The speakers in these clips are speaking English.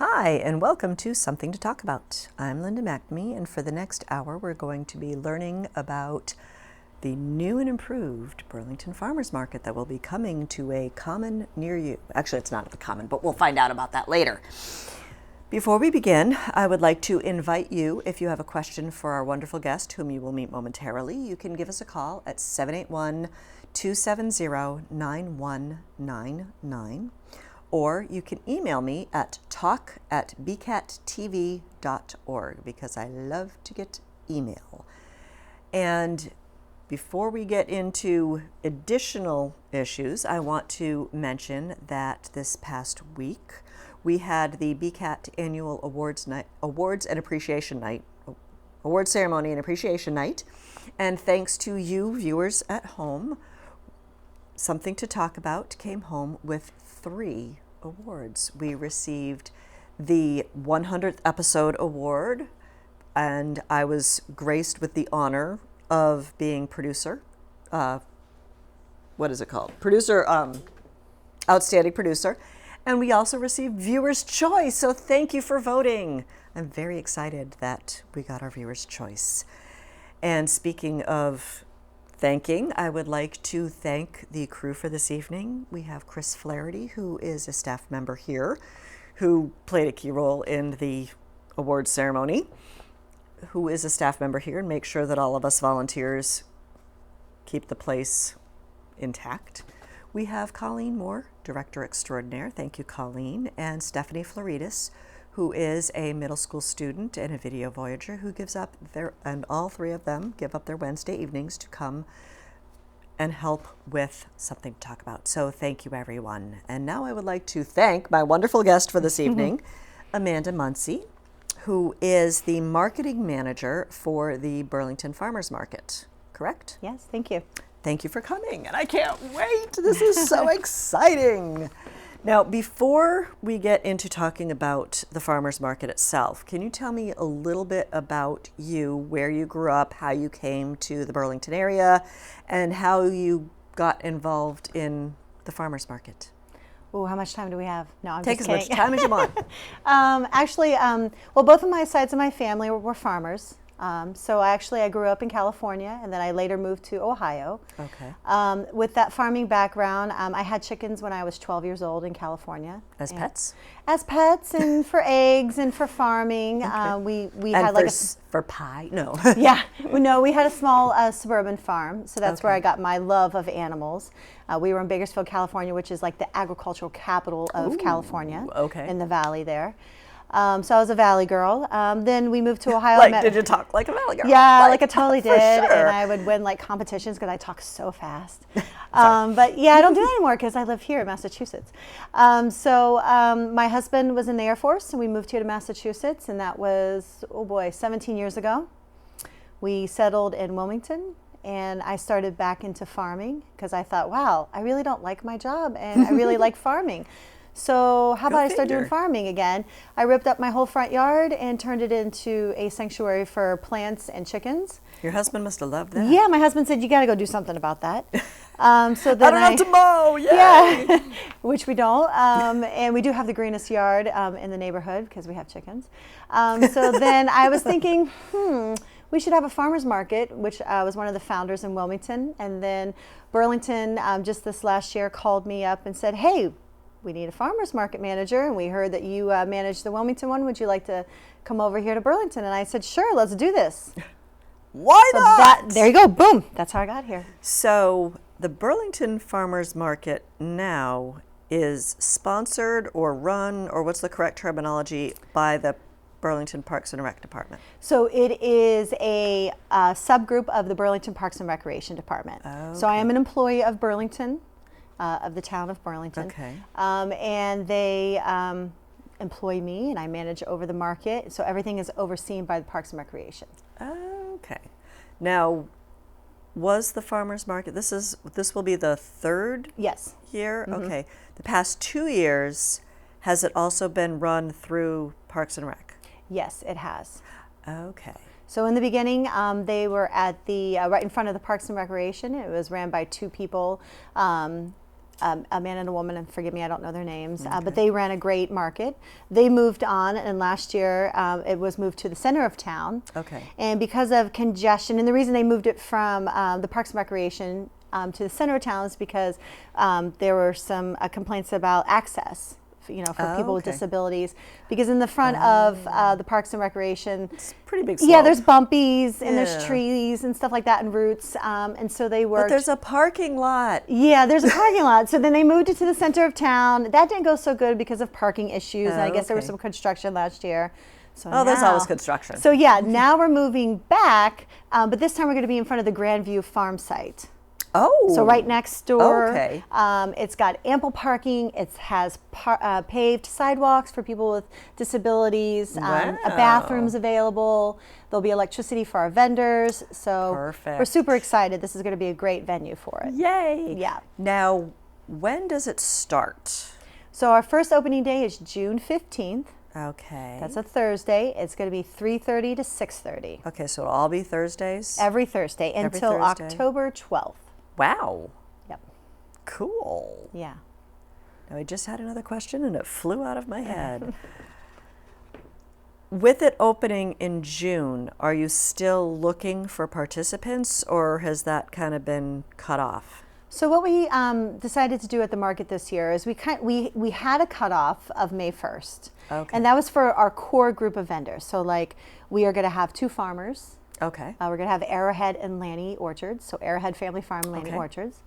Hi, and welcome to Something to Talk About. I'm Linda McNamee, and for the next hour, we're going to be learning about the new and improved Burlington Farmers Market that will be coming to a common near you. Actually, it's not at the common, but we'll find out about that later. Before we begin, I would like to invite you, if you have a question for our wonderful guest, whom you will meet momentarily, you can give us a call at 781-270-9199. Or you can email me at talk@bcattv.org because I love to get email. And before we get into additional issues, I want to mention that this past week we had the BCAT annual awards ceremony and appreciation night. And thanks to you viewers at home, Something to Talk About came home with 3 awards. We received the 100th episode award, and I was graced with the honor of being producer. What is it called? Outstanding producer. And we also received Viewer's Choice, so thank you for voting. I'm very excited that we got our Viewer's Choice. And speaking of thanking, I would like to thank the crew for this evening. We have Chris Flaherty, who is a staff member here, who played a key role in the awards ceremony, who is a staff member here and makes sure that all of us volunteers keep the place intact. We have Colleen Moore, Director Extraordinaire. Thank you, Colleen. And Stephanie Floridas, who is a middle school student and a video voyager who gives up and all 3 of them give up their Wednesday evenings to come and help with Something to Talk About. So thank you, everyone. And now I would like to thank my wonderful guest for this evening, Amanda Munsie, who is the marketing manager for the Burlington Farmers Market, correct? Yes, thank you. Thank you for coming, and I can't wait. This is so exciting. Now, before we get into talking about the farmers market itself, can you tell me a little bit about you, where you grew up, how you came to the Burlington area, and how you got involved in the farmers market? Oh, how much time do we have? No, I'm Take just as kidding. much time as you want. Well, both of my sides of my family were farmers. So I grew up in California, and then I later moved to Ohio. Okay. With that farming background, I had chickens when I was 12 years old in California. As pets? As pets, and for eggs, and for farming. Okay. We and had for pie? No. Yeah, no, we had a small suburban farm, so that's Okay. where I got my love of animals. We were in Bakersfield, California, which is like the agricultural capital of California. Okay. In the valley there. So I was a valley girl. Then we moved to Ohio. Did you talk like a valley girl? Yeah, like I totally did. Sure. And I would win competitions because I talk so fast. But yeah, I don't do that anymore because I live here in Massachusetts. My husband was in the Air Force, and we moved here to Massachusetts, and that was, 17 years ago. We settled in Wilmington, and I started back into farming because I thought, wow, I really don't like my job, and I really like farming. So how about I start doing farming again? I ripped up my whole front yard and turned it into a sanctuary for plants and chickens. Your husband must have loved that. Yeah, my husband said, you got to go do something about that. So then I don't have to mow, yay! Yeah, which we don't. And we do have the greenest yard in the neighborhood because we have chickens. So then I was thinking, we should have a farmer's market, which I was one of the founders in Wilmington. And then Burlington, just this last year, called me up and said, hey, we need a farmer's market manager, and we heard that you manage the Wilmington one. Would you like to come over here to Burlington? And I said, sure, let's do this. Why not? There you go, boom. That's how I got here. So the Burlington Farmers Market now is sponsored or run, or what's the correct terminology, by the Burlington Parks and Rec Department? So it is a subgroup of the Burlington Parks and Recreation Department. Okay. So I am an employee of Burlington. Of the town of Burlington. Okay. And they employ me, and I manage over the market. So everything is overseen by the Parks and Recreation. Okay. Now, was the farmers market, this will be the 3rd Yes. year? Mm-hmm. Okay. The past 2 years, has it also been run through Parks and Rec? Yes, it has. Okay. So in the beginning, they were at the right in front of the Parks and Recreation. It was ran by 2 people. a man and a woman, and forgive me, I don't know their names, but they ran a great market. They moved on, and last year it was moved to the center of town. Okay. And because of congestion, and the reason they moved it from the Parks and Recreation to the center of town is because there were some complaints about access, for people with disabilities. Because in the front of the Parks and Recreation, it's pretty big slope. Yeah, there's bumpies and there's trees and stuff like that and roots. And so they worked. But there's a parking lot. Yeah, there's a parking lot. So then they moved it to the center of town. That didn't go so good because of parking issues. And I guess there was some construction last year. So there's always construction. So yeah, now we're moving back, but this time we're going to be in front of the Grandview farm site. Oh. So right next door. Okay. It's got ample parking. It has paved sidewalks for people with disabilities. Wow. A bathroom's available. There'll be electricity for our vendors. So Perfect. we're super excited. This is going to be a great venue for it. Yay. Yeah. Now, when does it start? So our first opening day is June 15th. Okay. That's a Thursday. It's going to be 3:30 to 6:30. Okay, so it'll all be Thursdays? Every Thursday until Thursday. October 12th. Wow. Yep. Cool. Yeah. Now, I just had another question and it flew out of my head. With it opening in June, are you still looking for participants, or has that kind of been cut off? So what we decided to do at the market this year is we had a cutoff of May 1st. Okay. And that was for our core group of vendors. So like we are going to have 2 farmers. Okay. We're going to have Arrowhead and Lanny Orchards. So Arrowhead Family Farm, Lanny Okay. Orchards.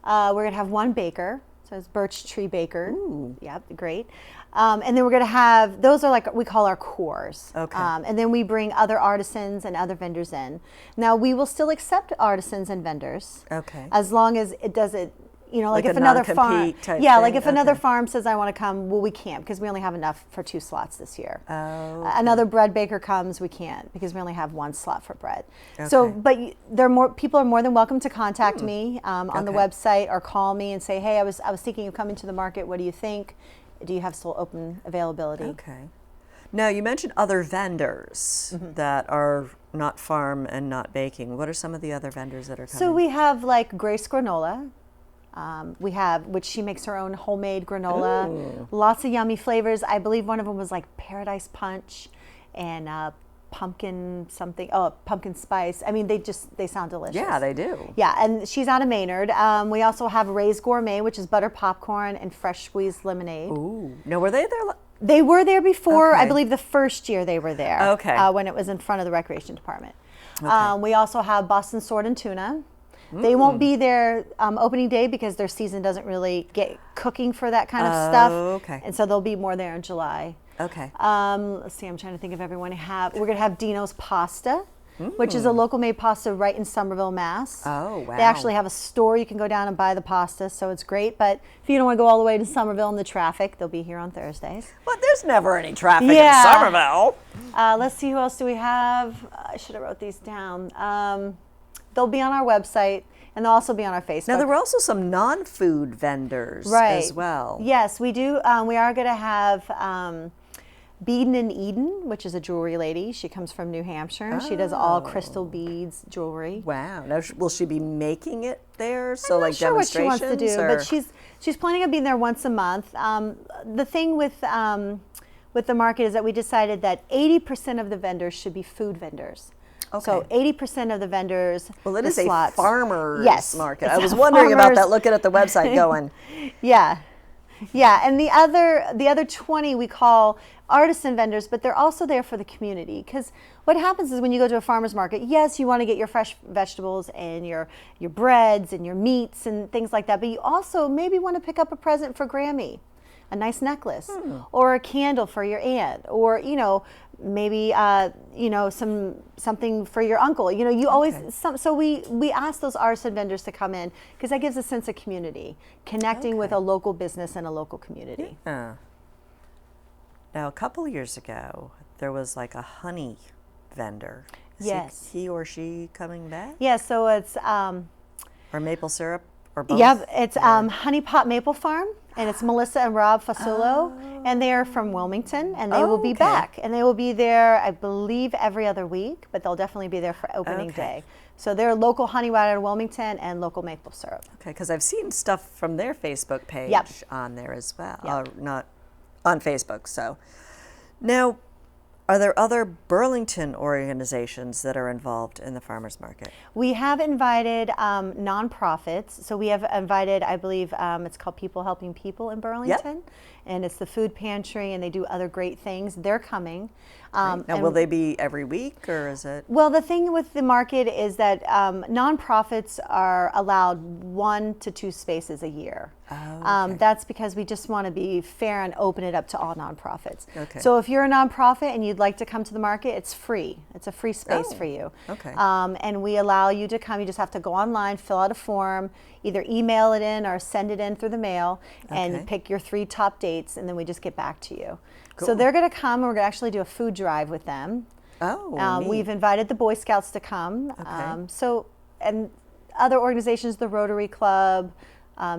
We're going to have 1 baker. So it's Birch Tree Baker. Ooh. Yep, great. And then we're going to have, those are like we call our cores. Okay. And then we bring other artisans and other vendors in. Now we will still accept artisans and vendors. Okay. As long as it doesn't, like Like if a another farm, non-compete type like thing? if another Okay. farm says I want to come, well, we can't because we only have enough for 2 slots this year. Oh. Another bread baker comes, we can't because we only have 1 slot for bread. So, Okay. but people are more than welcome to contact me on the Okay. website or call me and say, hey, I was thinking of coming to the market. What do you think? Do you have still open availability? Okay. Now, you mentioned other vendors that are not farm and not baking. What are some of the other vendors that are coming? So we have like Grace Granola. Which she makes her own homemade granola. Ooh. Lots of yummy flavors. I believe one of them was like Paradise Punch and pumpkin something. Oh, pumpkin spice. I mean, they sound delicious. Yeah, they do. Yeah, and she's out of Maynard. We also have Ray's Gourmet, which is butter popcorn and fresh squeezed lemonade. Ooh. Now, were they there? They were there before. I Okay. believe the first year they were there. Okay. When it was in front of the recreation department. Okay. We also have Boston Sword and Tuna. They won't be there opening day because their season doesn't really get cooking for that kind of stuff. Okay. And so they'll be more there in July. Okay. Let's see, I'm trying to think of everyone. We're going to have Dino's Pasta, which is a local made pasta right in Somerville, Mass. Oh, wow. They actually have a store you can go down and buy the pasta, so it's great. But if you don't want to go all the way to Somerville in the traffic, they'll be here on Thursdays. But there's never any traffic Yeah. in Somerville. Let's see, who else do we have? I should have wrote these down. They'll be on our website, and they'll also be on our Facebook. Now, there were also some non-food vendors as well. Yes, we do. We are going to have Beadin' and Eden, which is a jewelry lady. She comes from New Hampshire. She does all crystal beads jewelry. Wow. Now, will she be making it there? So, I'm like not sure what she wants to do, demonstrations, but she's planning on being there once a month. The thing with the market is that we decided that 80% of the vendors should be food vendors. Okay. So 80% of the vendors. Well, it the is slots, a farmer's yes, market. it's I was a wondering about farmer's- that, looking at the website going, Yeah. Yeah, and the other 20 we call artisan vendors, but they're also there for the community. Because what happens is when you go to a farmer's market, yes, you want to get your fresh vegetables and your breads and your meats and things like that, but you also maybe want to pick up a present for Grammy, a nice necklace, or a candle for your aunt, or maybe something for your uncle. You always so we ask those artisan vendors to come in because that gives a sense of community, connecting with a local business and a local community. Now, a couple years ago, there was like a honey vendor. Is Yes. he or she coming back? Yeah, so it's Or maple syrup? Or both? it's Honey Pot Maple Farm, and it's Melissa and Rob Fasullo, and they are from Wilmington, and they will be okay. back, and they will be there, I believe, every other week, but they'll definitely be there for opening Okay. day. So they're local honey wheat out of Wilmington and local maple syrup. Okay, because I've seen stuff from their Facebook page Yep. on there as well. Yep. Not on Facebook. So now, are there other Burlington organizations that are involved in the farmers market? We have invited nonprofits. So we have invited, I believe, it's called People Helping People in Burlington. And it's the food pantry, and they do other great things. They're coming. Now, will they be every week, or is it? Well, the thing with the market is that nonprofits are allowed 1 to 2 spaces a year. Oh, okay. That's because we just want to be fair and open it up to all nonprofits. Okay. So if you're a nonprofit and you'd like to come to the market, it's free. It's a free space for you. Okay. And we allow you to come. You just have to go online, fill out a form, either email it in or send it in through the mail, and Okay. pick your 3 top dates, and then we just get back to you. So Cool. they're going to come, and we're going to actually do a food drive with them. Oh, neat. We've invited the Boy Scouts to come. Okay. And other organizations, the Rotary Club,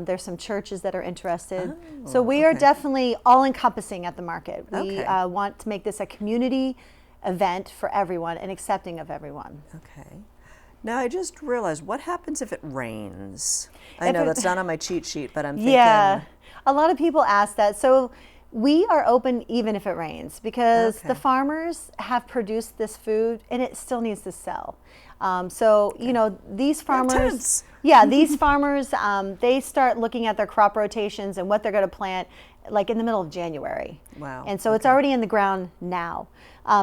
there's some churches that are interested. So we are okay. definitely all encompassing at the market. We Okay. want to make this a community event for everyone and accepting of everyone. Okay. Now, I just realized, what happens if it rains? I If know it- that's not on my cheat sheet, but I'm thinking. Yeah, a lot of people ask that. So we are open even if it rains, because Okay. the farmers have produced this food and it still needs to sell. So, you know, these farmers, Intense. yeah, these farmers, they start looking at their crop rotations and what they're going to plant like in the middle of January. Wow, And so it's okay. already in the ground now.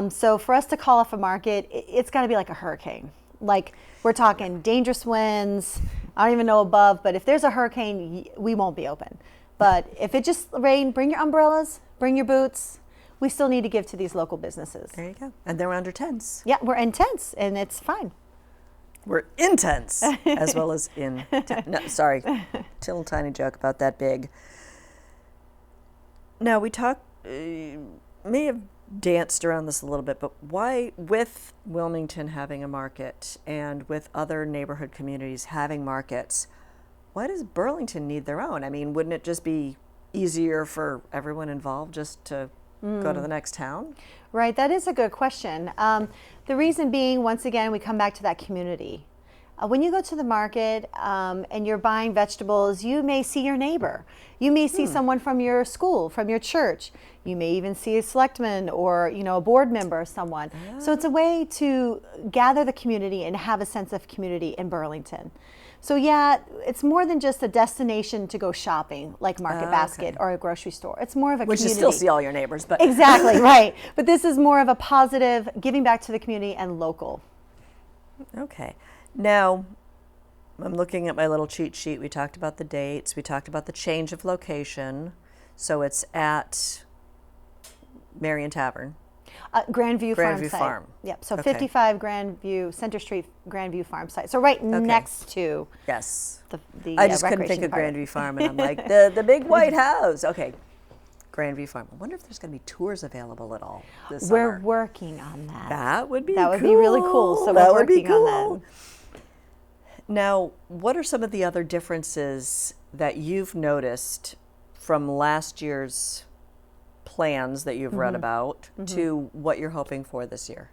So for us to call off a market, it's got to be like a hurricane. Like, we're talking dangerous winds. I don't even know above, but if there's a hurricane, we won't be open. But if it just rained, bring your umbrellas, bring your boots. We still need to give to these local businesses. There you go. And they're under tents. Yeah, we're intense, and it's fine. We're intense as well as in. No, sorry, little tiny joke about that big. Now we may have danced around this a little bit, but why, with Wilmington having a market and with other neighborhood communities having markets, why does Burlington need their own? I mean, wouldn't it just be easier for everyone involved just to go to the next town? Right, that is a good question. The reason being, once again, we come back to that community. When you go to the market and you're buying vegetables, you may see your neighbor. You may see someone from your school, from your church. You may even see a selectman or, you know, a board member or someone. So it's a way to gather the community and have a sense of community in Burlington. So yeah, it's more than just a destination to go shopping like Market Basket or a grocery store. It's more of a Which community. you still see all your neighbors, but Exactly, right. But this is more of a positive, giving back to the community and local. Okay. Now, I'm looking at my little cheat sheet. We talked about the dates. We talked about the change of location. So it's at Marion Tavern. Grandview Farm Grandview site. Farm. Yep. So Okay. 55 Grandview, Center Street, Grandview Farm site. So right next to Yes. the I just couldn't think recreation of part. Grandview Farm, and I'm like, the big white house. Okay. Grandview Farm. I wonder if there's going to be tours available at all this We're summer. working on that. That would be That would be really cool. So That we're would be working on cool. that. Now, what are some of the other differences that you've noticed from last year's plans that you've read about to what you're hoping for this year?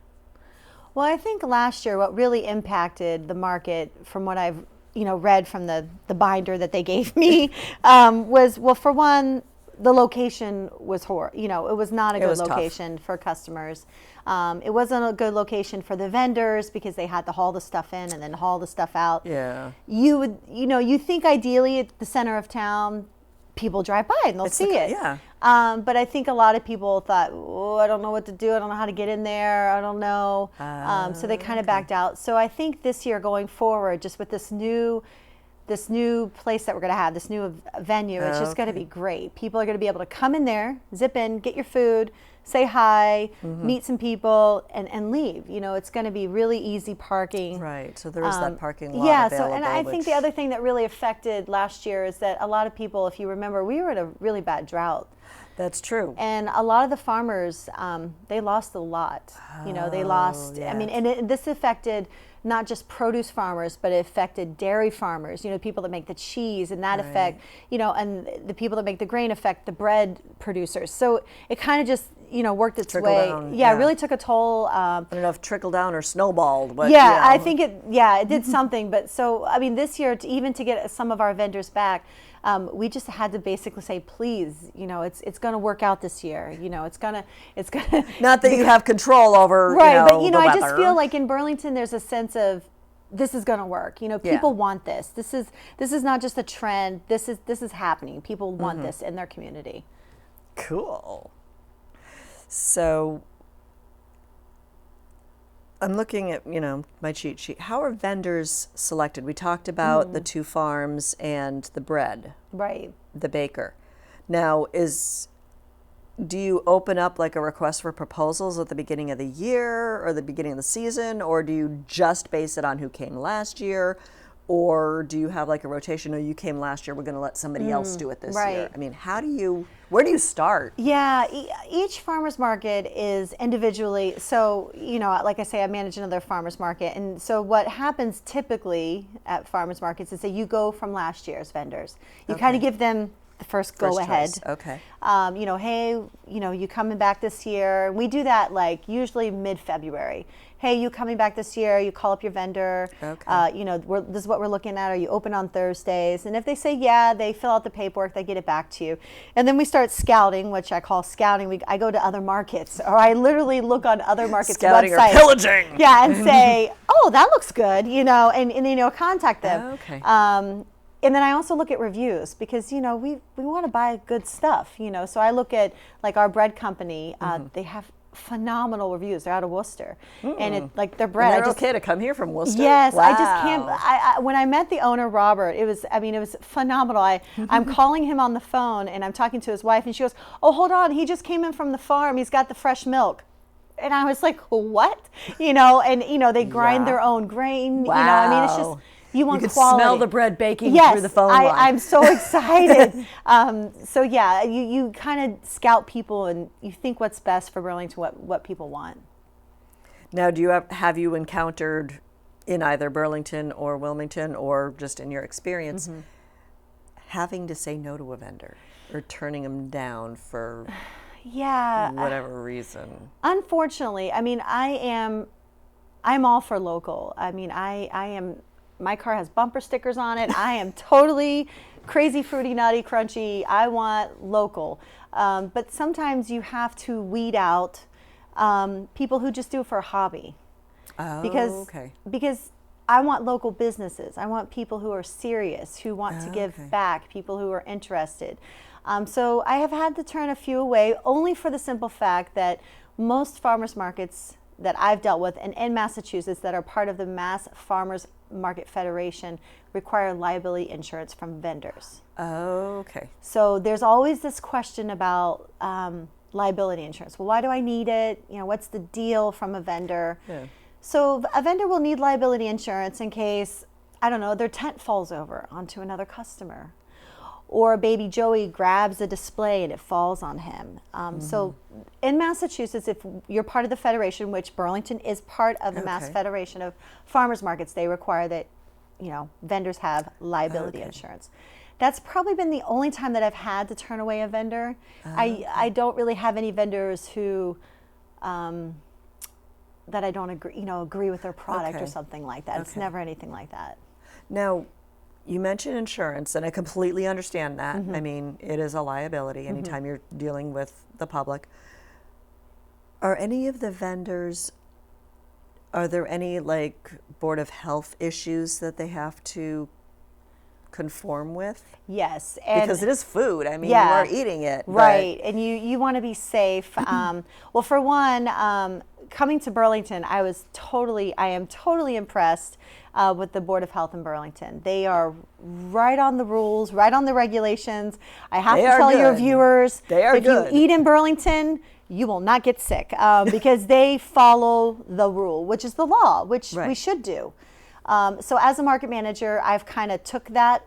Well, I think last year what really impacted the market, from what I've read from the binder that they gave me, was, well, for one, the location was horrible. It was not a good was tough. location for customers. It wasn't a good location for the vendors because they had to haul the stuff in and then haul the stuff out. Yeah. You would, you think ideally at the center of town, people drive by and they'll It's see it. Yeah. But I think a lot of people thought, oh, I don't know what to do. I don't know how to get in there. I don't know. So they kind of backed out. So I think this year going forward, just with this new place that we're going to have, this new venue, it's just going to be great. People are going to be able to come in there, zip in, get your food, say hi, meet some people, and leave. It's going to be really easy parking. Right. So there is that parking lot Yeah, available. and I think the other thing that really affected last year is that a lot of people, if you remember, we were in a really bad drought. That's true. And a lot of the farmers, they lost a lot. They lost, yeah. I mean, and this affected not just produce farmers, but it affected dairy farmers, people that make the cheese, and that affect, and the people that make the grain affect the bread producers. So it kind of just, worked its Trickle way. down, Yeah, yeah. it really took a toll. I don't know if trickle down or snowballed, but Yeah, I think it did something. But so, I mean, this year, even to get some of our vendors back, we just had to basically say, please, it's going to work out this year. It's going to. Not that you have control over, right, but the I just weather. feel like in Burlington, there's a sense of this is going to work. People want this. This is not just a trend. This is happening. People want this in their community. Cool. So I'm looking at, my cheat sheet. How are vendors selected? We talked about the 2 farms and the bread. Right. The baker. Now, do you open up like a request for proposals at the beginning of the year or the beginning of the season, or do you just base it on who came last year? Or do you have like a rotation? Oh, you came last year, we're going to let somebody else do it this year. I mean, where do you start? Yeah, each farmer's market is individually. So, like I say, I manage another farmer's market. And so what happens typically at farmer's markets is that you go from last year's vendors. You kind of give them the first go ahead. Okay. Hey, you coming back this year? We do that like usually mid-February. Hey, you coming back this year? You call up your vendor. Okay. This is what we're looking at. Are you open on Thursdays? And if they say yeah, they fill out the paperwork. They get it back to you. And then we start scouting, which I call scouting. I go to other markets, or I literally look on other markets' Scouting websites. or pillaging. Yeah, and say, oh, that looks good, and contact them. Okay. And then I also look at reviews because, we want to buy good stuff, So I look at like our bread company. They have phenomenal reviews. They're out of Worcester. And their bread. And they're okay to come here from Worcester? Yes. Wow. I just can't. When I met the owner, Robert, it was phenomenal. I'm calling him on the phone and I'm talking to his wife and she goes, oh, hold on. He just came in from the farm. He's got the fresh milk. And I was like, what? And they grind their own grain. Wow. It's just, you want could quality. Smell the bread baking yes, through the phone line. I'm so excited. You kind of scout people and you think what's best for Burlington, what people want. Now, have you encountered in either Burlington or Wilmington, or just in your experience, having to say no to a vendor or turning them down for whatever reason? Unfortunately, I'm all for local. My car has bumper stickers on it. I am totally crazy, fruity, nutty, crunchy. I want local. But sometimes you have to weed out people who just do it for a hobby. Oh, because I want local businesses. I want people who are serious, who want to give back, people who are interested. So I have had to turn a few away, only for the simple fact that most farmers markets that I've dealt with and in Massachusetts that are part of the Mass Farmers Market Federation require liability insurance from vendors. Okay. So there's always this question about liability insurance. Well, why do I need it? What's the deal from a vendor? Yeah. So a vendor will need liability insurance in case, I don't know, their tent falls over onto another customer. Or baby Joey grabs a display and it falls on him. So in Massachusetts, if you're part of the federation, which Burlington is part of the Mass Federation of Farmers Markets, they require that, vendors have liability insurance. That's probably been the only time that I've had to turn away a vendor. I don't really have any vendors who, that I don't agree with their product or something like that. It's never anything like that. Now, you mentioned insurance, and I completely understand that. I mean, it is a liability anytime you're dealing with the public. Are any of the vendors, are there any Board of Health issues that they have to conform with? Yes. Because it is food. I mean, you are eating it. Right. And you want to be safe. Well, for one, coming to Burlington, I am totally impressed with the Board of Health in Burlington. They are right on the rules, right on the regulations. I have to tell your viewers, if you eat in Burlington, you will not get sick because they follow the rule, which is the law, which we should do. So as a market manager, I've kind of took that,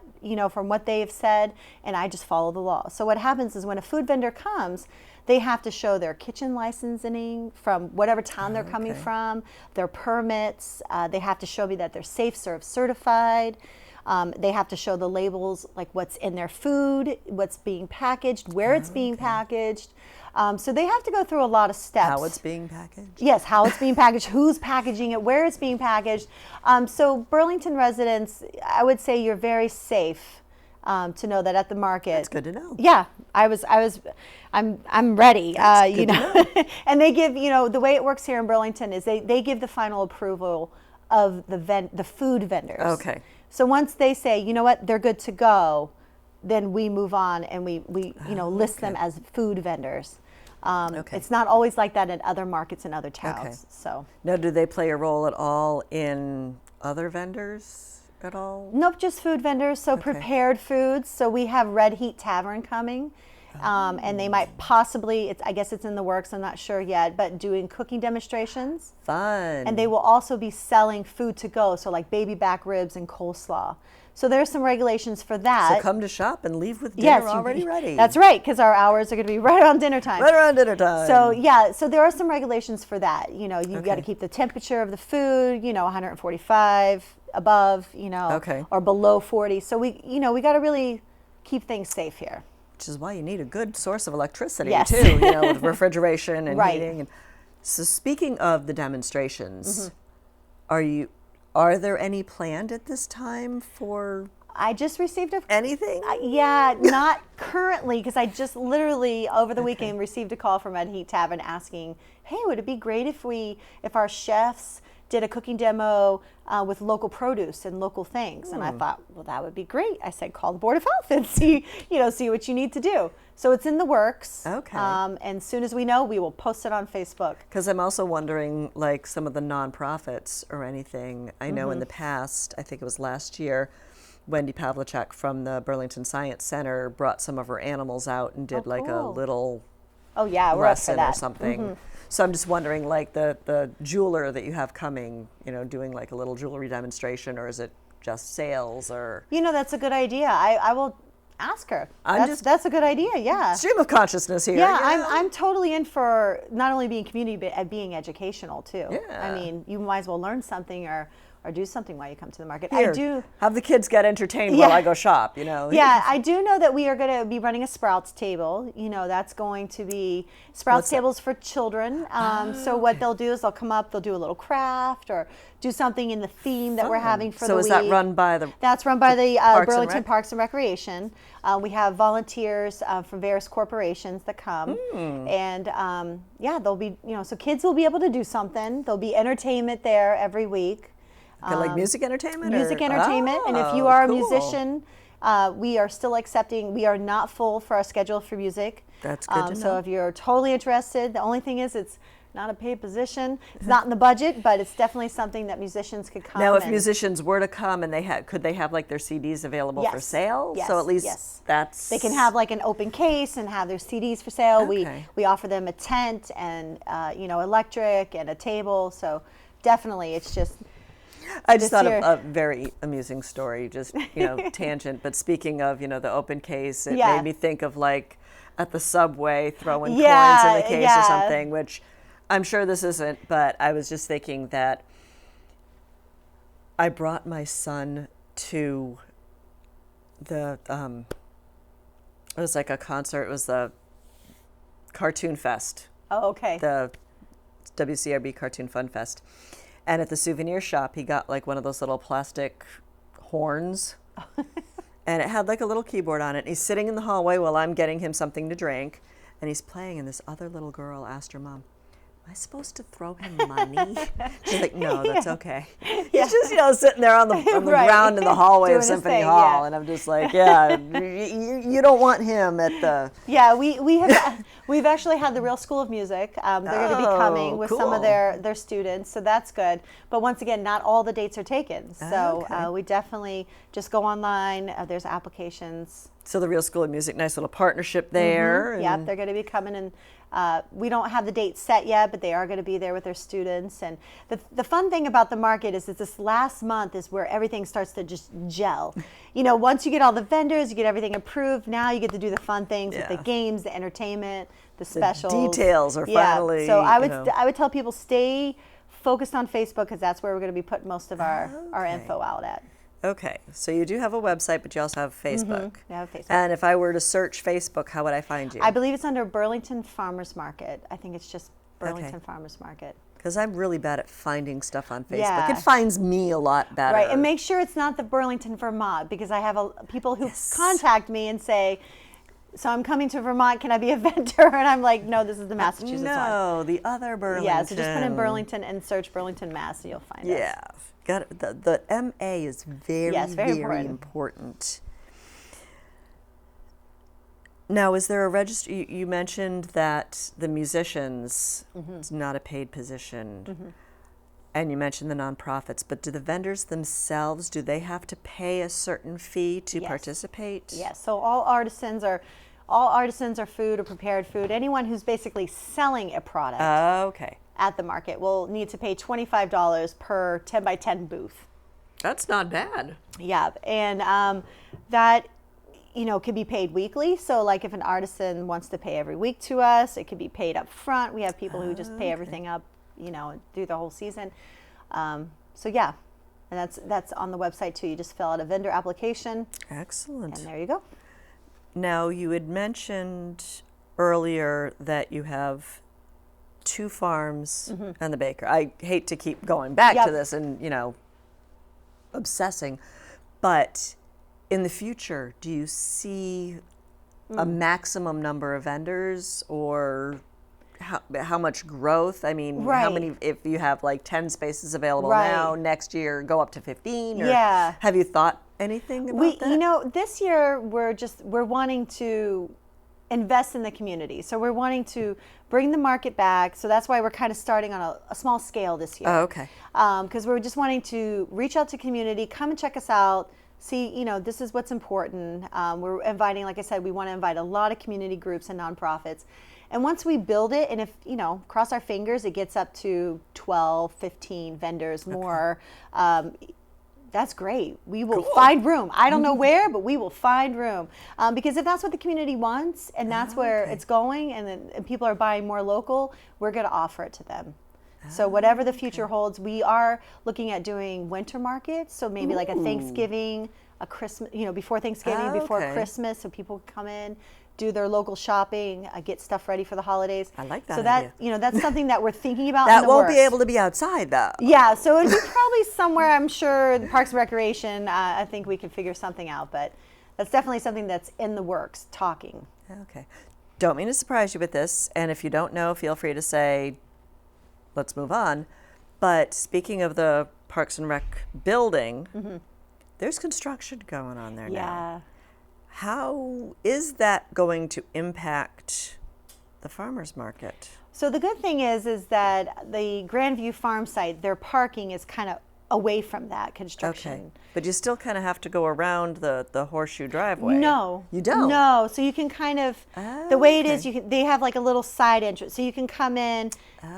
from what they've said, and I just follow the law. So what happens is when a food vendor comes, they have to show their kitchen licensing from whatever town they're coming from, their permits. They have to show me that they're Safe Serve certified. They have to show the labels, like what's in their food, what's being packaged, where it's being packaged. So they have to go through a lot of steps. How it's being packaged? Yes, how it's being packaged, who's packaging it, where it's being packaged. So Burlington residents, I would say you're very safe to know that at the market. That's good to know. Yeah, I'm ready. You know, and they give, you know, the way it works here in Burlington is they give the final approval of the food vendors. Okay. So once they say, you know what, they're good to go, then we move on and we you know, list them as food vendors. It's not always like that in other markets in other towns. Okay. So Now, do they play a role at all in other vendors at all? nope, just food vendors. So prepared foods. So we have Red Heat Tavern coming. And they might possibly, I guess it's in the works, I'm not sure yet, but doing cooking demonstrations. Fun. And they will also be selling food to go, so like baby back ribs and coleslaw. So there's some regulations for that. So come to shop and leave with dinner already ready. That's right, because our hours are going to be right around dinner time. Right around dinner time. So yeah, so there are some regulations for that. You know, you've got to keep the temperature of the food, you know, 145 above, you know, or below 40. So we got to really keep things safe here. Which is why you need a good source of electricity Yes. too, you know, with refrigeration and Right. heating. And so speaking of the demonstrations, are there any planned at this time for I just received anything? Yeah, not currently, because I just literally over the weekend received a call from Red Heat Tavern asking, hey, would it be great if our chefs did a cooking demo with local produce and local things? And I thought, well, that would be great. I said, call the Board of Health and see what you need to do. So it's in the works. Okay. And as soon as we know, we will post it on Facebook. Because I'm also wondering, like some of the nonprofits or anything. I know in the past, I think it was last year, Wendy Pavlicek from the Burlington Science Center brought some of her animals out and did like a cool. little Oh yeah, we're up for lesson that. or something. So I'm just wondering, like the jeweler that you have coming, you know, doing like a little jewelry demonstration, or is it just sales or? You know, that's a good idea. I will ask her. That's a good idea. Yeah. Stream of consciousness here. Yeah, you know? I'm totally in for not only being community, but being educational too. Yeah. I mean, you might as well learn something or do something while you come to the market. Here, I do. have the kids get entertained while I go shop, you know. Yeah, I do know that we are going to be running a Sprouts table. You know, that's going to be Sprouts tables for children. So what they'll do is they'll come up, they'll do a little craft or do something in the theme that we're having for the week. So is that run by the? That's run by the Burlington Rec? Parks and Recreation. We have volunteers from various corporations that come, and they'll be, you know, so kids will be able to do something. There'll be entertainment there every week. Like music entertainment? Music entertainment, and if you are a musician, we are still accepting. We are not full for our schedule for music. That's good to know. So if you're totally interested, the only thing is it's not a paid position. It's not in the budget, but it's definitely something that musicians could come. Now, if musicians were to come and could they have like their CDs available for sale? Yes. So at least that's. They can have like an open case and have their CDs for sale. Okay. We offer them a tent and electric and a table. So definitely, it's just. I just thought of a very amusing story, just, tangent. But speaking of, the open case, it made me think of like at the subway throwing coins in the case or something, which I'm sure this isn't, but I was just thinking that I brought my son to the, it was like a concert, it was the Cartoon Fest. Oh, okay. The WCRB Cartoon Fun Fest. And at the souvenir shop, he got like one of those little plastic horns. And it had like a little keyboard on it. He's sitting in the hallway while I'm getting him something to drink. And he's playing, and this other little girl asked her mom, am I supposed to throw him money? She's like, no, that's okay. He's just, sitting there on the ground in the hallway of Symphony Hall. And I'm just like, you don't want him at the... Yeah, we've actually had the Real School of Music. They're going to be coming with some of their students, so that's good. But once again, not all the dates are taken. So we definitely just go online. There's applications. So the Real School of Music, nice little partnership there. Mm-hmm. Yeah, they're going to be coming, and we don't have the date set yet, but they are going to be there with their students. And the fun thing about the market is that this last month is where everything starts to just gel. Once you get all the vendors, you get everything approved, now you get to do the fun things with the games, the entertainment, the specials. The details are finally... So I would tell people stay focused on Facebook, because that's where we're going to be putting most of our info out at. Okay, so you do have a website, but you also have Facebook. I have Facebook. And if I were to search Facebook, how would I find you? I believe it's under Burlington Farmers Market. I think it's just Burlington Okay. Farmers Market. Because I'm really bad at finding stuff on Facebook. Yeah. It finds me a lot better. Right, and make sure it's not the Burlington, Vermont, because I have people who contact me and say, so I'm coming to Vermont, can I be a vendor? And I'm like, no, this is the Massachusetts one. No, the other Burlington. Yeah, so just put in Burlington and search Burlington, Mass, and you'll find us. Yeah, got it. The MA is very, Yes, very very important. Now, is there a register? You mentioned that the musicians, it's not a paid position, and you mentioned the nonprofits, but do the vendors themselves, do they have to pay a certain fee to participate? Yes, so all artisans are food or prepared food. Anyone who's basically selling a product Okay. at the market will need to pay $25 per 10 by 10 booth. That's not bad. Yeah, and that could be paid weekly. So like if an artisan wants to pay every week to us, it could be paid up front. We have people who just pay everything up, through the whole season. So yeah, and that's on the website too. You just fill out a vendor application. Excellent. And there you go. Now, you had mentioned earlier that you have 2 farms and the baker. I hate to keep going back to this and, obsessing, but in the future, do you see a maximum number of vendors or how much growth? I mean, how many, if you have like 10 spaces available now, next year go up to 15? Or have you thought anything about that? This year we're wanting to invest in the community. So we're wanting to bring the market back. So that's why we're kind of starting on a small scale this year. Oh, okay. Because we're just wanting to reach out to community, come and check us out, see, this is what's important. We're inviting, like I said, we want to invite a lot of community groups and nonprofits. And once we build it, and if, cross our fingers, it gets up to 12, 15 vendors more, that's great. We will find room. I don't know where, but we will find room. Because if that's what the community wants, and that's where it's going, and people are buying more local, we're going to offer it to them. So whatever the future holds, we are looking at doing winter markets. So maybe like a Thanksgiving, a Christmas, before Thanksgiving, before Christmas, so people come in, do their local shopping, get stuff ready for the holidays. I like that So idea. that's something that we're thinking about. That in the won't works. be able to be outside, though. Yeah, so it'd be probably somewhere, I'm sure, the Parks and Recreation, I think we could figure something out, but that's definitely something that's in the works, talking. Okay. Don't mean to surprise you with this, and if you don't know, feel free to say, let's move on. But speaking of the Parks and Rec building, there's construction going on there now. Yeah. How is that going to impact the farmers market? So the good thing is that the Grandview Farm site, their parking is kind of away from that construction. Okay. But you still kind of have to go around the horseshoe driveway. No. You don't? No. So you can kind of, the way it is, they have like a little side entrance. So you can come in,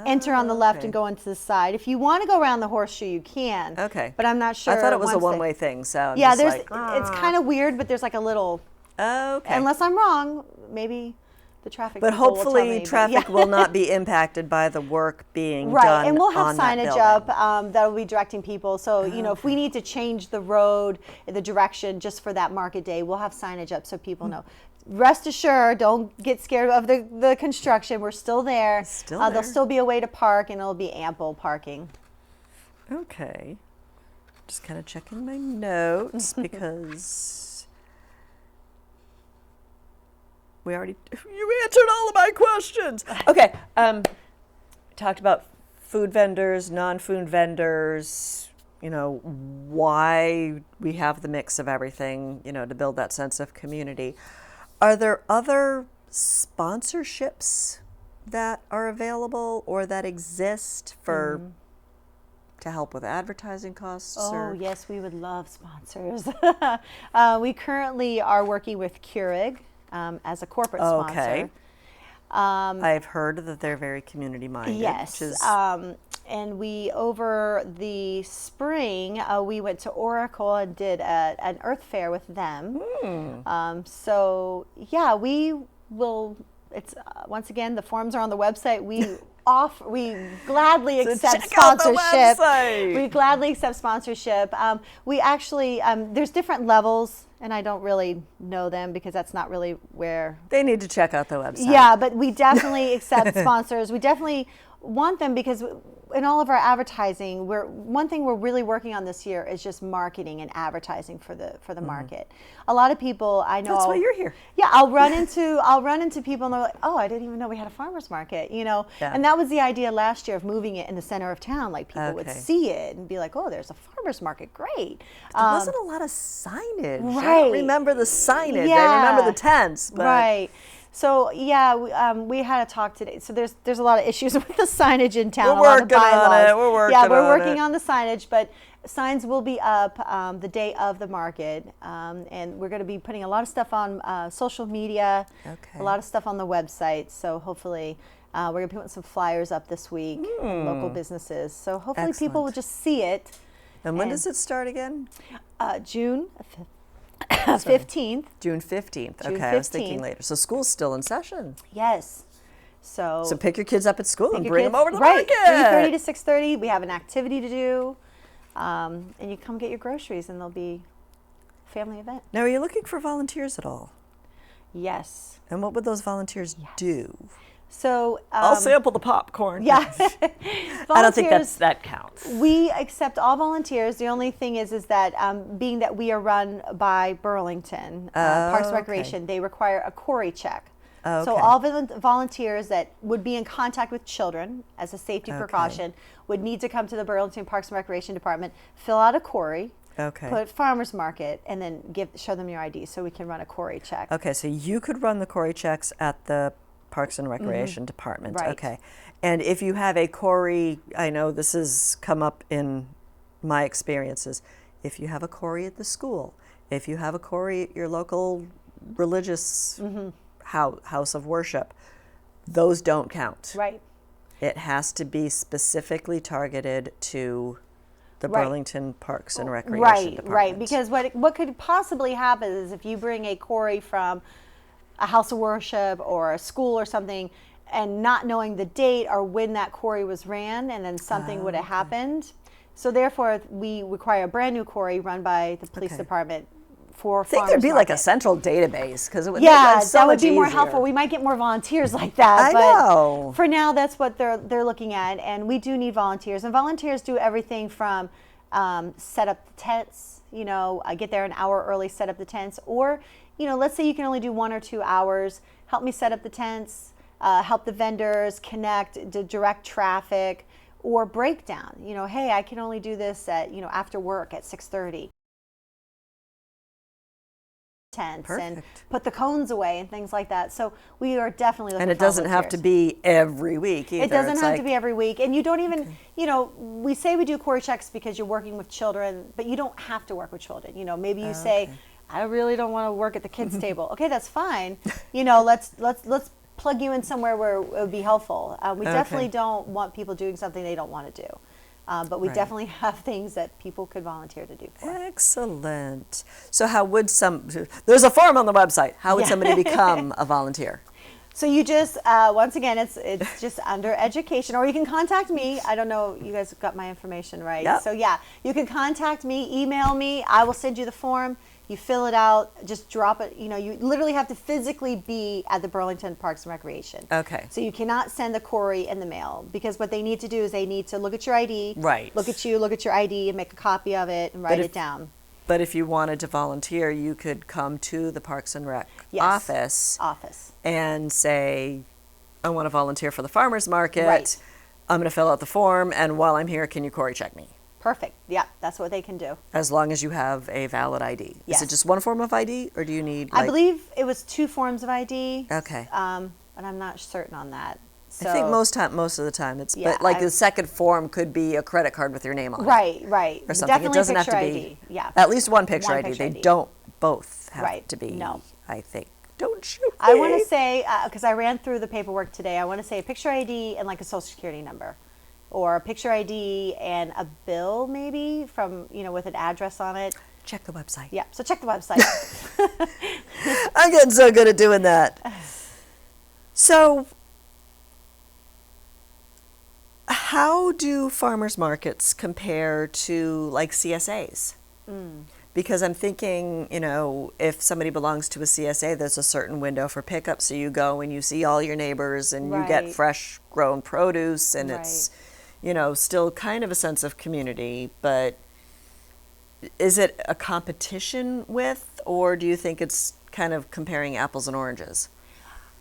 enter on the left and go into the side. If you want to go around the horseshoe, you can. Okay. But I'm not sure. I thought it was a once one-way thing, so I'm Yeah, just it's like, kind of weird, but there's like a little, okay. unless I'm wrong, maybe the traffic But people will tell hopefully me, but traffic yeah. will not be impacted by the work being Right, done and we'll have on that signage building. up that will be directing people. So, if we need to change the road, the direction just for that market day, we'll have signage up so people know. Rest assured, don't get scared of the construction. We're still there. Still there. There'll still be a way to park, and it'll be ample parking. Okay. Just kind of checking my notes because you answered all of my questions. Okay. Talked about food vendors, non-food vendors, why we have the mix of everything, to build that sense of community. Are there other sponsorships that are available or that exist for to help with advertising costs? Oh, yes, we would love sponsors. We currently are working with Keurig as a corporate sponsor. I've heard that they're very community-minded. Yes. Which is, and we, over the spring, we went to Oracle and did an Earth Fair with them. So, yeah, we will, it's once again, the forms are on the website. we gladly accept check out the sponsorship. website. We gladly accept sponsorship. We actually, there's different levels, and I don't really know them because that's not really where. They need to check out the website. Yeah, but we definitely accept sponsors. We definitely want them because in all of our advertising, one thing we're really working on this year is just marketing and advertising for the market. A lot of people I know. That's why you're here. Yeah, I'll run into people and they're like, "Oh, I didn't even know we had a farmers market," you know. Yeah. And that was the idea last year of moving it in the center of town. Like people would Okay. see it and be like, "Oh, there's a farmers market, great." There wasn't a lot of signage. I right. don't remember the signage. Yeah. I remember the tents. But Right. So yeah, we had a talk today. So there's a lot of issues with the signage in town. We're a lot of working on bylaws. it. We're working Yeah, we're on working it. on the signage, but signs will be up the day of the market, and we're going to be putting a lot of stuff on social media, Okay. a lot of stuff on the website. So hopefully, we're going to put some flyers up this week, local businesses. So hopefully, people will Excellent. just see it. And when does it start again? June 15th. June 15th. June Okay, I was thinking 15th. later. So school's still in session. Yes. So So pick your kids up at school and your bring kids- them over to the right, market. 3:30 to 6:30. We have an activity to do, and you come get your groceries, and there'll be a family event. Now, are you looking for volunteers at all? Yes. And what would those volunteers do? So I'll sample the popcorn. yeah, I don't think volunteers- that counts. We accept all volunteers. The only thing is that being that we are run by Burlington Parks and okay. Recreation, they require a Corey check. Oh, So okay. all volunteers that would be in contact with children as a safety precaution would need to come to the Burlington Parks and Recreation Department, fill out a Corey, Okay. put farmers market, and then show them your ID so we can run a Corey check. Okay, so you could run the Corey checks at the Parks and Recreation Department. Right. Okay. And if you have a Corey, I know this has come up in my experiences, if you have a Corey at the school, if you have a Corey at your local religious house of worship, those don't count. Right. It has to be specifically targeted to the Right. Burlington Parks and Recreation Right, Department. right. Because what could possibly happen is if you bring a Corey from a house of worship or a school or something, and not knowing the date or when that Corey was ran, and then something would have happened. So therefore, we require a brand new Corey run by the police Okay. department for I think farmers there'd be like a market. central database because it would make Yeah, life so that would much be more easier. helpful. We might get more volunteers like that. I but know. For now, that's what they're looking at, and we do need volunteers. And volunteers do everything from set up the tents. You know, get there an hour early, set up the tents, or let's say you can only do 1 or 2 hours. Help me set up the tents. Help the vendors connect, direct traffic, or breakdown. Hey, I can only do this at after work at 6:30. Tents and Perfect. put the cones away and things like that. So we are definitely looking And it for doesn't have to volunteers. be every week either. It doesn't It's have like, to be every week. And you don't even, we say we do Corey checks because you're working with children, but you don't have to work with children. Maybe you say, I really don't want to work at the kids' table. Okay, that's fine. Let's plug you in somewhere where it would be helpful. We definitely don't want people doing something they don't want to do. But we Right. definitely have things that people could volunteer to do for. Excellent. So how would there's a form on the website. How would somebody become a volunteer? So you just, once again, it's just under education, or you can contact me. I don't know, you guys got my information right. Yep. So yeah, you can contact me, email me. I will send you the form. You fill it out, just drop it. You literally have to physically be at the Burlington Parks and Recreation. Okay. So you cannot send the Corey in the mail, because what they need to do is they need to look at your ID. Right. Look at you, look at your ID, and make a copy of it and write it down. But if you wanted to volunteer, you could come to the Parks and Rec Yes. office and say, I want to volunteer for the farmer's market. Right. I'm going to fill out the form, and while I'm here, can you Corey check me? Perfect. Yeah, that's what they can do. As long as you have a valid ID. Yes. Is it just one form of ID, or do you need I believe it was 2 forms of ID. Okay. But I'm not certain on that. So, I think most of the time it's, Yeah, but like I- the second form could be a credit card with your name on it. Right. Or something. Definitely it doesn't have picture to ID. be. Yeah. At least one picture One ID. picture They ID. don't both have Right. to be. No. I think. Don't shoot me. I want to say, because I ran through the paperwork today, I want to say a picture ID and like a social security number, or a picture ID and a bill maybe from, with an address on it. Check the website. Yeah, so check the website. I'm getting so good at doing that. So, How do farmers markets compare to like CSAs? Because I'm thinking, if somebody belongs to a CSA, there's a certain window for pickup. So you go and you see all your neighbors and you get Right. fresh grown produce, and Right. it's, still kind of a sense of community. But is it a competition with, or do you think it's kind of comparing apples and oranges?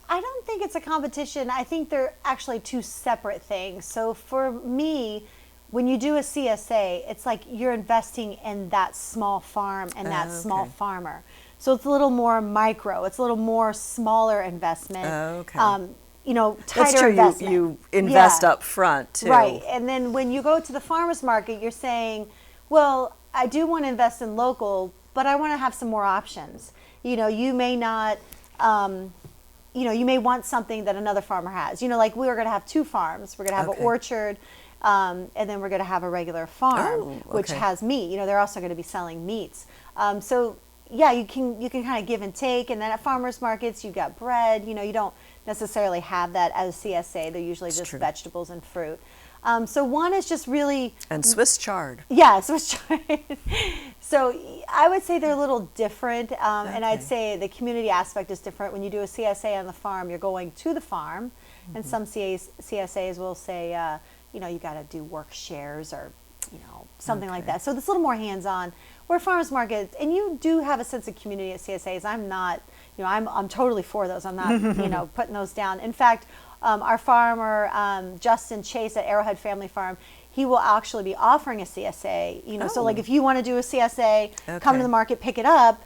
I don't think it's a competition. I think they're actually two separate things. So for me, when you do a CSA, it's like you're investing in that small farm and that small Okay. farmer. So it's a little more micro. It's a little more smaller investment. Okay. Tighter That's true. investment. You invest Yeah. up front too. Right. And then when you go to the farmer's market, you're saying, well, I do want to invest in local, but I want to have some more options. You may not, you may want something that another farmer has. Like we are going to have two farms. We're going to have Okay. an orchard, and then we're going to have a regular farm, Oh, which okay. has meat. They're also going to be selling meats. So yeah, you can kind of give and take. And then at farmers markets, you've got bread. You don't necessarily have that as a CSA. They're usually just true. vegetables and fruit. So one is just really, And Swiss chard. yeah, so I would say they're a little different, and I'd Okay. say the community aspect is different. When you do a CSA on the farm, you're going to the farm, and some CSAs will say, you got to do work shares or, something like Okay. that. So it's a little more hands-on. Where farmers markets, and you do have a sense of community at CSAs. I'm not, I'm totally for those. I'm not, putting those down. In fact, our farmer, Justin Chase at Arrowhead Family Farm, he will actually be offering a CSA, so like Oh. if you want to do a CSA, come Okay. to the market, pick it up,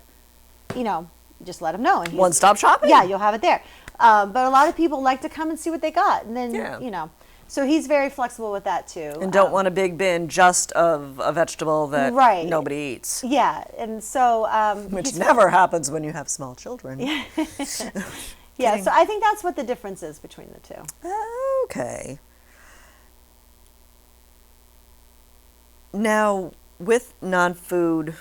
just let him know. And he's- One-stop shopping? Yeah, you'll have it there. But a lot of people like to come and see what they got. And then, Yeah. so he's very flexible with that too. And don't want a big bin just of a vegetable that Right. nobody eats. Yeah, and so Which he's- never happens when you have small children. Yeah, Kidding. so I think that's what the difference is between the two. Okay. Now, with non-food,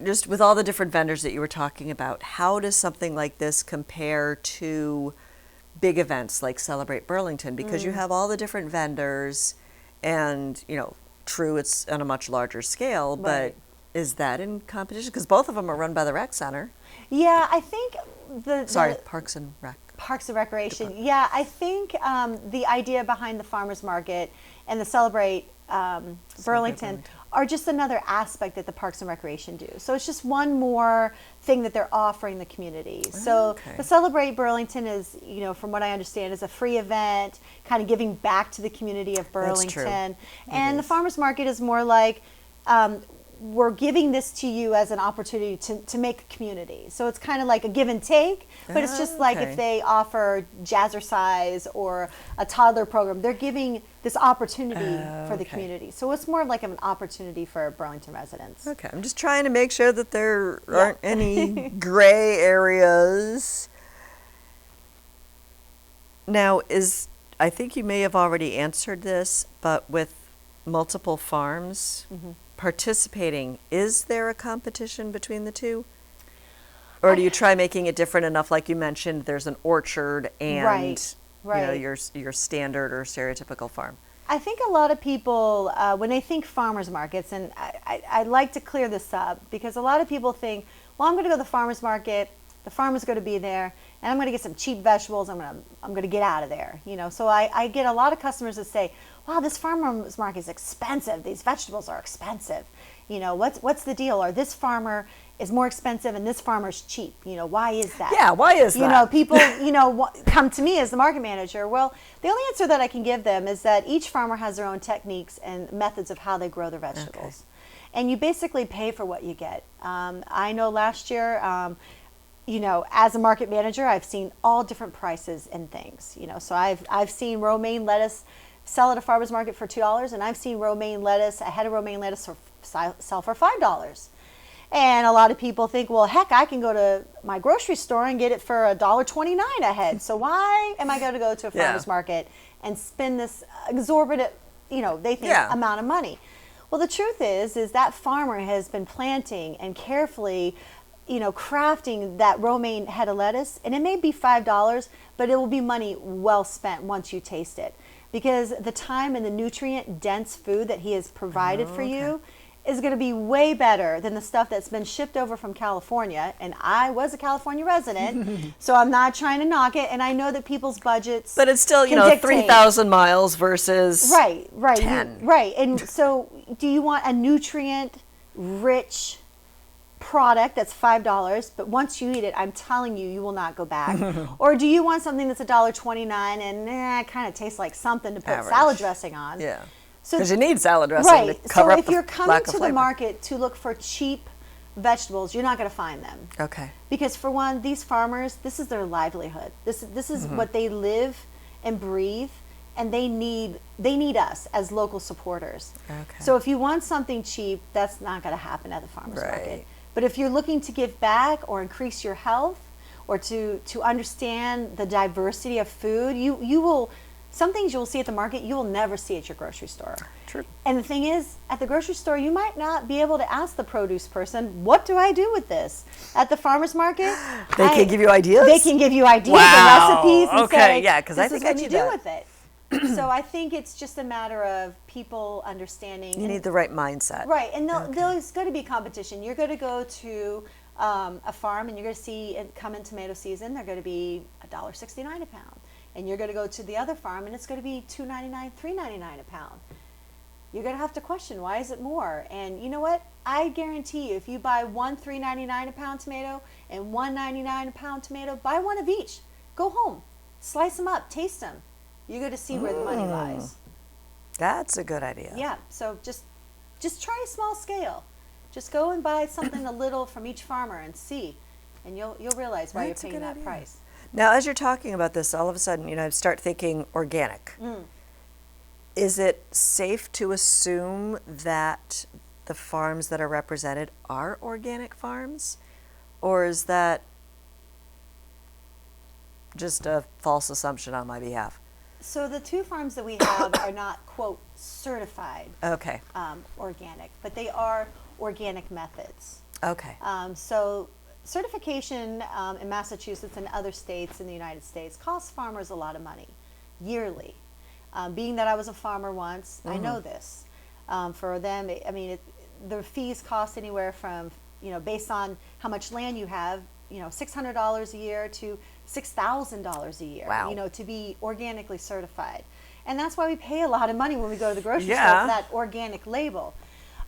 just with all the different vendors that you were talking about, how does something like this compare to big events like Celebrate Burlington? Because you have all the different vendors and, true, it's on a much larger scale, but Right. is that in competition? Because both of them are run by the rec center. Yeah, I think the Parks and Rec. Parks and Recreation. Yeah, I think the idea behind the farmers market and the Celebrate Burlington Burlington. are just another aspect that the Parks and Recreation do. So it's just one more thing that they're offering the community. So Okay. the Celebrate Burlington is, from what I understand, is a free event, kind of giving back to the community of That's true. Burlington. It And the is. farmers market is more like, we're giving this to you as an opportunity to make a community. So it's kind of like a give and take, but it's just like Okay. if they offer jazzercise or a toddler program, they're giving this opportunity for the Okay. community. So it's more of like an opportunity for Burlington residents. Okay, I'm just trying to make sure that there aren't any gray areas. Now, I think you may have already answered this, but with multiple farms participating, is there a competition between the two? Or do you try making it different enough, like you mentioned, there's an orchard and Right. your standard or stereotypical farm? I think a lot of people, when they think farmers markets, and I like to clear this up because a lot of people think, well, I'm going to go to the farmers market, the farmer's going to be there, and I'm going to get some cheap vegetables. I'm going to get out of there. So I get a lot of customers that say, wow, this farmer's market is expensive. These vegetables are expensive. What's the deal? Or this farmer is more expensive and this farmer's cheap. Why is that? Yeah, why is that? People, come to me as the market manager. Well, the only answer that I can give them is that each farmer has their own techniques and methods of how they grow their vegetables. And you basically pay for what you get. I know last year, as a market manager, I've seen all different prices and things. So I've seen romaine lettuce sell at a farmer's market for $2, and I've seen a head of romaine lettuce sell for $5. And a lot of people think, well, heck, I can go to my grocery store and get it for $1.29 a head. So why am I going to go to a farmer's market and spend this exorbitant, they think, amount of money? Well, the truth is that farmer has been planting and carefully, crafting that romaine head of lettuce, and it may be $5, but it will be money well spent once you taste it. because the time and the nutrient dense food that he has provided for you is going to be way better than the stuff that's been shipped over from California. And I was a California resident, so I'm not trying to knock it. And I know that people's budgets, But it's still, can dictate. 3,000 miles versus right, 10. right. And so, do you want a nutrient-rich product that's $5, but once you eat it, I'm telling you, you will not go back? Or do you want something that's $1.29 and it kind of tastes like something to put Average. salad dressing on? Yeah. So, Because you need salad dressing right. to cover So up if the you're coming lack to of the flavor. market to look for cheap vegetables, you're not going to find them. Okay. Because for one, these farmers, this is their livelihood. This is what they live and breathe, and they need us as local supporters. Okay. So if you want something cheap, that's not going to happen at the farmers market. Right. But if you're looking to give back or increase your health or to understand the diversity of food, you will, some things you'll see at the market you will never see at your grocery store. True. And the thing is, at the grocery store, you might not be able to ask the produce person, what do I do with this? At the farmer's market, They can give you ideas? They can give you ideas Wow. and recipes and Okay, say, yeah, 'cause I this is think I what you need do that. with it. So I think it's just a matter of people understanding. You need the right mindset. Right, and there's going to be competition. You're going to go to a farm and you're going to see it come in tomato season. They're going to be $1.69 a pound. And you're going to go to the other farm and it's going to be $2.99, $3.99 a pound. You're going to have to question, why is it more? And you know what? I guarantee you, if you buy one $3.99 a pound tomato and $1.99 a pound tomato, buy one of each. Go home, slice them up, taste them. You're going to see where the money lies. That's a good idea. Yeah, so just try a small scale. Just go and buy something a little from each farmer and see, and you'll realize why That's a you're paying good that idea. price. Now, as you're talking about this, all of a sudden, I start thinking organic. Is it safe to assume that the farms that are represented are organic farms? Or is that just a false assumption on my behalf? So the two farms that we have are not, quote, certified Okay. Organic, but they are organic methods. Okay. So certification in Massachusetts and other states in the United States costs farmers a lot of money yearly. Being that I was a farmer once, I know this. For them, the fees cost anywhere from, based on how much land you have, $600 a year to $6,000 a year, Wow. to be organically certified. And that's why we pay a lot of money when we go to the grocery store Yeah. for that organic label.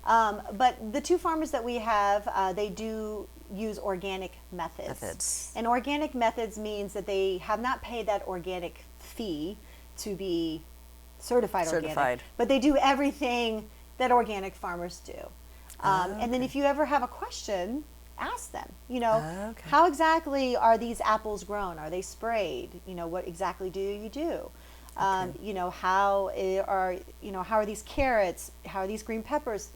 But the two farmers that we have, they do use organic methods. And organic methods means that they have not paid that organic fee to be certified organic, but they do everything that organic farmers do. And then if you ever have a question, ask them, how exactly are these apples grown? Are they sprayed? What exactly do you do? How are these carrots? How are these green peppers?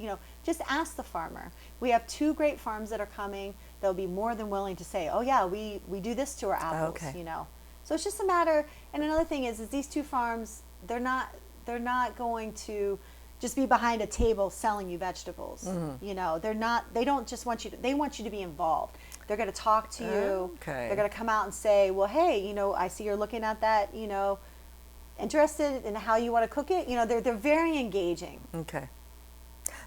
Just ask the farmer. We have two great farms that are coming. They'll be more than willing to say, oh yeah, we do this to our apples, So it's just a matter, and another thing is these two farms, they're not going to just be behind a table selling you vegetables. They don't just want you to, they want you to be involved. They're going to talk to you. Okay. They're going to come out and say, well, hey, I see you're looking at that, interested in how you want to cook it. They're very engaging. Okay.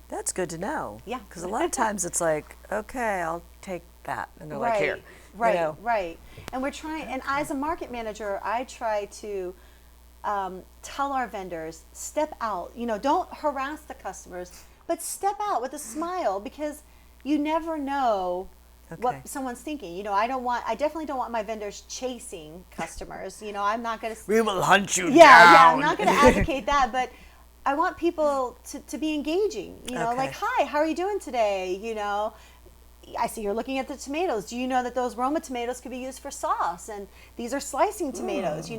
That's good to know. Yeah. Because a lot of times it's like, okay, I'll take that. And they're like, here. Right. And we're trying, and as a market manager, I try to tell our vendors, step out. Don't harass the customers, but step out with a smile, because you never know what someone's thinking. I definitely don't want my vendors chasing customers. I'm not going to. We will hunt you down. Yeah, I'm not going to advocate that, but I want people to be engaging. Like, hi, how are you doing today? I see you're looking at the tomatoes. Do you know that those Roma tomatoes could be used for sauce? And these are slicing tomatoes.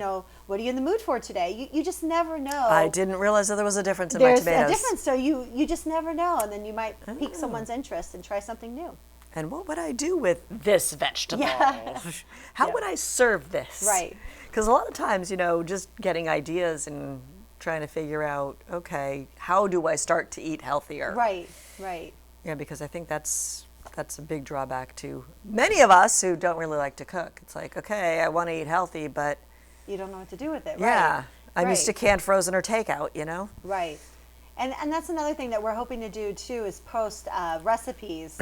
What are you in the mood for today? You just never know. I didn't realize that there was a difference in my tomatoes. There's a difference, so you just never know. And then you might pique someone's interest and try something new. And what would I do with this vegetable? Yeah. How would I serve this? Right. Because a lot of times, just getting ideas and trying to figure out, okay, how do I start to eat healthier? Right. Yeah, because I think that's a big drawback to many of us who don't really like to cook. It's like, okay, I want to eat healthy, but you don't know what to do with it, yeah, right? I'm used to Right. canned, frozen, or takeout, you know? Right. And that's another thing that we're hoping to do too is post recipes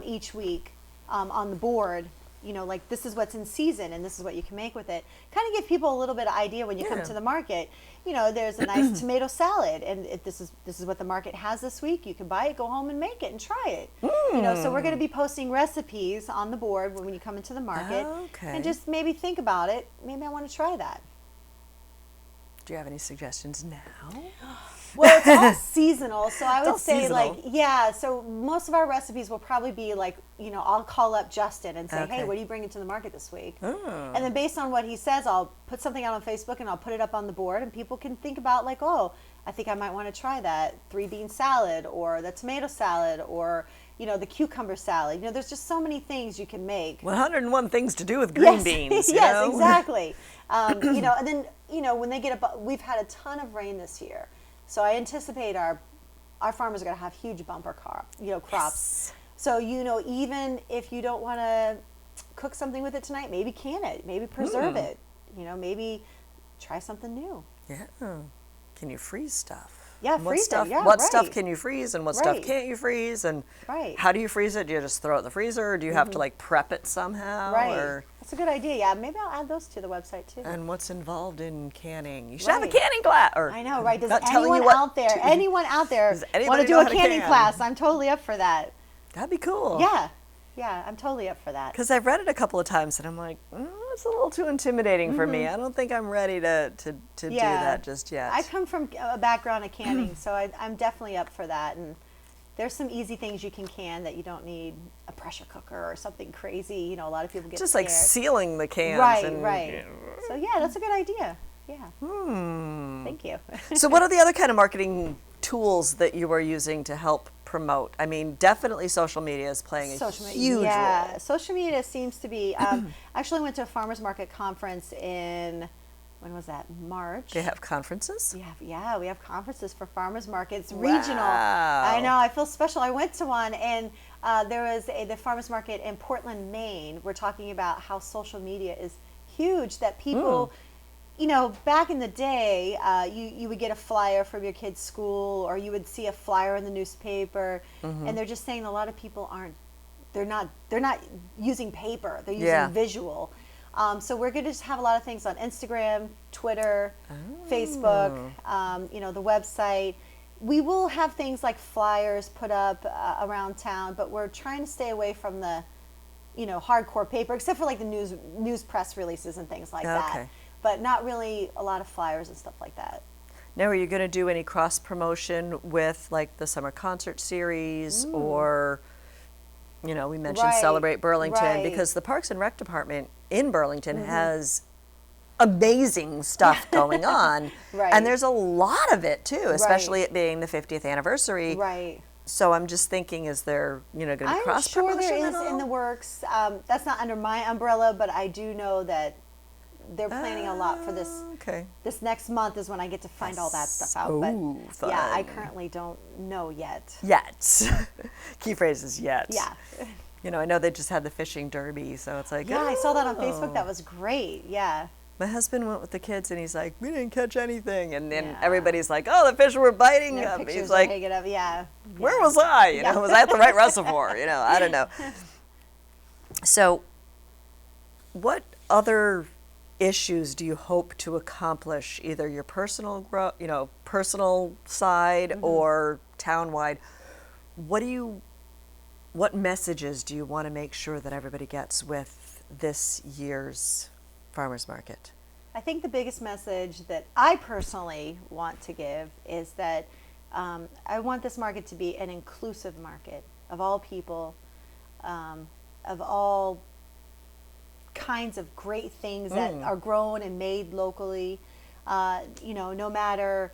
each week on the board. You know, like this is what's in season and this is what you can make with it. Kind of give people a little bit of idea when you come Yeah. to the market. You know, there's a nice tomato salad, and this is what the market has this week. You can buy it, go home and make it, and try it. You know, so we're going to be posting recipes on the board when you come into the market, Okay. and just maybe think about it. Maybe I want to try that. Do you have any suggestions now? Well, it's all seasonal, so I all would say seasonal. like, yeah, so most of our recipes will probably be like, you know, I'll call up Justin and say, Okay. hey, what are you bringing to the market this week? Oh. And then based on what he says, I'll put something out on Facebook and I'll put it up on the board, and people can think about like, oh, I think I might want to try that 3-bean salad or the tomato salad or, you know, the cucumber salad. You know, there's just so many things you can make. 101 things to do with green Yes. beans. You Yes, know? exactly. You know, and then, you know, when they get we've had a ton of rain this year. So I anticipate our farmers are going to have huge bumper crops. Yes. So, you know, even if you don't want to cook something with it tonight, maybe can it, maybe preserve it, you know, maybe try something new. Yeah. Can you freeze stuff? Yeah, What freeze it. stuff, Yeah, What right. stuff can you freeze and what stuff Right. can't you freeze? And Right. how do you freeze it? Do you just throw it in the freezer, or do you have to like prep it somehow? Right. Or, That's a good idea. Yeah, maybe I'll add those to the website too. and what's involved in canning? You should have a Right. canning class. Or I know, right? Does not telling anyone you what out there, to- anyone out there Does want anybody to do know a how to canning can? class? I'm totally up for that. That'd be cool. Yeah. Yeah, I'm totally up for that. Because I've read it a couple of times and I'm like, it's a little too intimidating for me. I don't think I'm ready to do that just yet. I come from a background of canning, so I'm definitely up for that. And there's some easy things you can can that you don't need a pressure cooker or something crazy. You know, a lot of people get just scared. like sealing the cans. Right, and, right. So yeah, that's a good idea. Yeah. Thank you. So what are the other kind of marketing tools that you are using to help promote? I mean, definitely social media is playing a huge yeah, role. social media seems to be. Actually, went to a farmers market conference in when was that? March. They have conferences? Yeah, we have conferences for farmers markets, regional. Wow. I know, I feel special. I went to one, and there was the farmers market in Portland, Maine. We're talking about how social media is huge. That people, you know, back in the day, you would get a flyer from your kid's school, or you would see a flyer in the newspaper, and they're just saying a lot of people aren't. They're not using paper. They're using Yeah. visual. So we're going to just have a lot of things on Instagram, Twitter, Facebook, you know, the website. We will have things like flyers put up around town, but we're trying to stay away from the, you know, hardcore paper, except for like the news press releases and things like that. Okay. But not really a lot of flyers and stuff like that. Now, are you going to do any cross promotion with like the summer concert series or, you know, we mentioned Right, Celebrate Burlington, right. because the Parks and Rec Department in Burlington has amazing stuff going on. Right. And there's a lot of it too, especially it being the 50th anniversary. Right. So I'm just thinking, is there, you know, going to be I'm cross sure promotion there is at all? in the works. That's not under my umbrella, but I do know that they're planning a lot for this. Okay. This next month is when I get to find all that stuff out. Ooh, but yeah, I fun. currently don't know yet. Yet. Key phrase is yet. Yeah. You know, I know they just had the fishing derby, so it's like, Yeah, I saw that on Facebook. oh. That was great. Yeah. My husband went with the kids and he's like, we didn't catch anything. And then Yeah. everybody's like, oh, the fish were biting. Their He's pictures like, are hanging up. Yeah. where Yeah. was I? You know, Yeah. was I at the right reservoir? You know, I don't know. So what other issues do you hope to accomplish, either your personal personal side or townwide? What messages do you want to make sure that everybody gets with this year's farmers market? I think the biggest message that I personally want to give is that I want this market to be an inclusive market of all people, of all kinds of great things that are grown and made locally. You know, no matter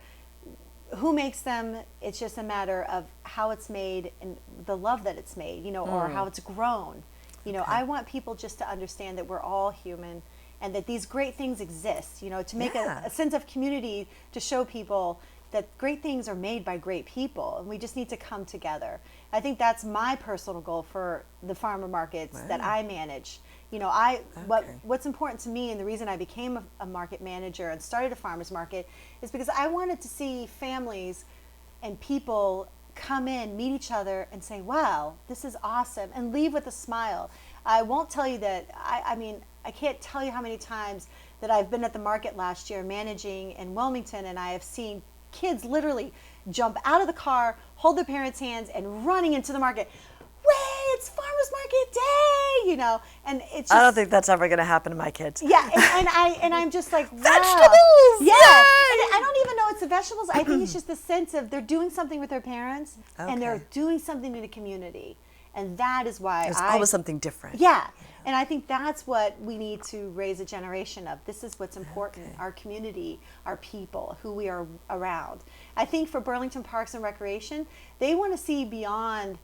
who makes them, it's just a matter of how it's made and the love that it's made, you know, or how it's grown. You know, I want people just to understand that we're all human and that these great things exist, you know, to make a sense of community, to show people that great things are made by great people and we just need to come together. I think that's my personal goal for the farmer markets that I manage, You know, what's important to me, and the reason I became a market manager and started a farmers market, is because I wanted to see families and people come in, meet each other, and say, wow, this is awesome, and leave with a smile. I won't tell you that, I mean, I can't tell you how many times that I've been at the market last year managing in Wilmington, and I have seen kids literally jump out of the car, hold their parents' hands, and running into the market. Way, it's farmers market day, you know, and it's just, I don't think that's ever going to happen to my kids. yeah, and I'm just like, wow. Vegetables! Yeah. Yay! And I don't even know it's the vegetables. I think it's just the sense of they're doing something with their parents and they're Okay. doing something in the community. And that is why There's always something different. yeah. And I think that's what we need to raise a generation of. This is what's important, our community, our people, who we are around. I think for Burlington Parks and Recreation, they want to see beyond